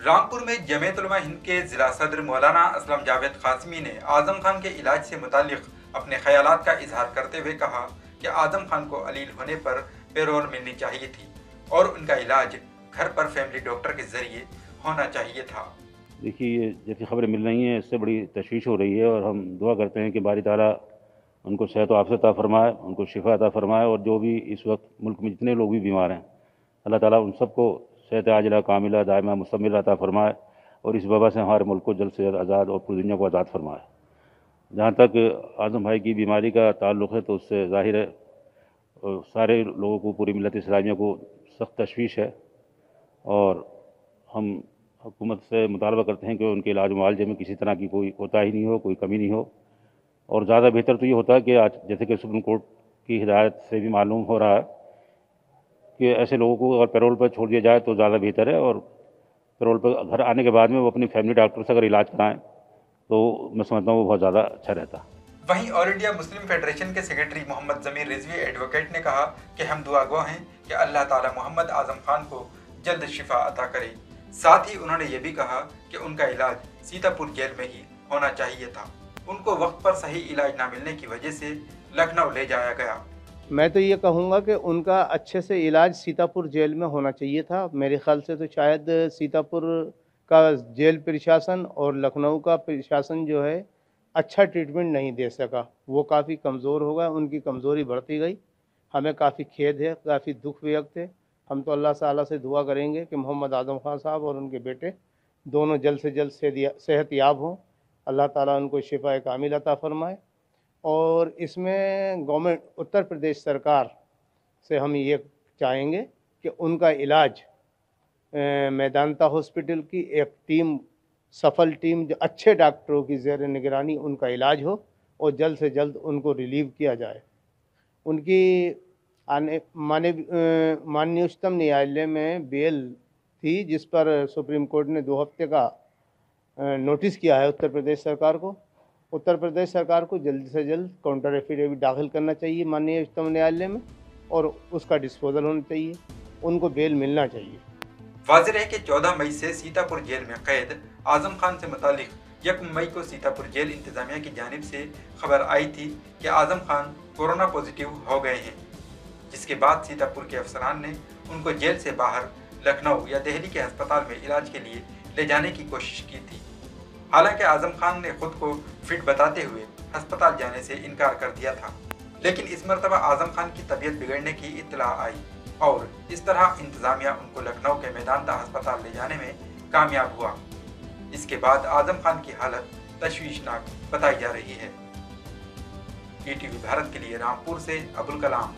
रामपुर में जमीयत उलमा हिंद के जिला सदर मौलाना असलम जावेद कासमी ने आजम खान के इलाज से मुतालिक अपने ख्यालात का इजहार करते हुए कहा कि आजम खान को अलील होने पर पेरोल मिलनी चाहिए थी और उनका इलाज घर पर फैमिली डॉक्टर के जरिए होना चाहिए था। देखिए, जैसी खबरें मिल रही हैं इससे बड़ी तशवीश हो रही है और हम दुआ करते हैं कि बारी ताला उनको सेहत व आफियत अता फरमाए, उनको शिफा अता फरमाए और जो भी इस वक्त मुल्क में जितने लोग भी बीमार हैं अल्लाह ताला उन सबको सेहत आजिला कामिला दायमा मुस्तमिल अता फरमाए और इस वबा से हमारे मुल्क को जल्द से जल्द आज़ाद और पूरी दुनिया को आज़ाद फरमाए। जहाँ तक आज़म भाई की बीमारी का ताल्लुक़ है तो उससे ज़ाहिर है सारे लोगों को, पूरी मिल्लत इस्लामिया को सख्त तशवीश है और हम हुकूमत से मुतालबा करते हैं कि उनके इलाज मुआलजे में किसी तरह की कोई कोताही नहीं हो, कोई कमी नहीं हो। और ज़्यादा बेहतर तो ये होता है कि आज जैसे कि सुप्रीम कोर्ट की हिदायत से भी मालूम हो रहा है कि ऐसे लोगों को अगर पैरोल पर छोड़ दिया जाए तो ज़्यादा बेहतर है और पैरोल पर घर आने के बाद में वो अपनी फैमिली डॉक्टर से अगर इलाज कराएं तो मैं समझता हूँ वो बहुत ज़्यादा अच्छा रहता। वहीं ऑल इंडिया मुस्लिम फेडरेशन के सेक्रेटरी मोहम्मद जमीर रिजवी एडवोकेट ने कहा कि हम दुआ गो हैं कि अल्लाह ताला मोहम्मद आजम खान को जल्द शिफा अता करे। साथ ही उन्होंने ये भी कहा कि उनका इलाज सीतापुर जेल में ही होना चाहिए था। उनको वक्त पर सही इलाज ना मिलने की वजह से लखनऊ ले जाया गया। मैं तो ये कहूँगा कि उनका अच्छे से इलाज सीतापुर जेल में होना चाहिए था। मेरे ख्याल से तो शायद सीतापुर का जेल प्रशासन और लखनऊ का प्रशासन जो है अच्छा ट्रीटमेंट नहीं दे सका। वो काफ़ी कमज़ोर हो गया, उनकी कमज़ोरी बढ़ती गई। हमें काफ़ी खेद है, काफ़ी दुख व्यक्त है। हम तो अल्लाह ताला से दुआ करेंगे कि मोहम्मद आजम खान साहब और उनके बेटे दोनों जल्द से जल्द सेहत याब हों। अल्लाह ताला उनको शिफा कामिल अता फरमाए। और इसमें गवर्नमेंट उत्तर प्रदेश सरकार से हम ये चाहेंगे कि उनका इलाज मैदानता हॉस्पिटल की एक टीम, सफल टीम, जो अच्छे डॉक्टरों की ज़ेर निगरानी उनका इलाज हो और जल्द से जल्द उनको रिलीव किया जाए। उनकी माननीय उच्चतम न्यायालय में बेल थी जिस पर सुप्रीम कोर्ट ने 2 हफ्ते का नोटिस किया है उत्तर प्रदेश सरकार को। उत्तर प्रदेश सरकार को जल्द से जल्द काउंटर एफिडेविट दाखिल करना चाहिए माननीय उच्चतम न्यायालय में और उसका डिस्पोजल होना चाहिए, उनको बेल मिलना चाहिए। वाज़ेह है कि 14 मई से सीतापुर जेल में कैद आजम खान से मुतालिक 1 मई को सीतापुर जेल इंतजामिया की जानिब से खबर आई थी कि आजम खान कोरोना पॉजिटिव हो गए हैं, जिसके बाद सीतापुर के अफसरान ने उनको जेल से बाहर लखनऊ या दिल्ली के अस्पताल में इलाज के लिए ले जाने की कोशिश की थी। हालांकि आजम खान ने खुद को फिट बताते हुए अस्पताल जाने से इनकार कर दिया था, लेकिन इस मरतबा आजम खान की तबीयत बिगड़ने की इत्तला आई और इस तरह इंतजामिया उनको लखनऊ के मैदानता अस्पताल ले जाने में कामयाब हुआ। इसके बाद आजम खान की हालत तशवीशनाक बताई जा रही है। ईटीवी भारत के लिए रामपुर से अबुल कलाम।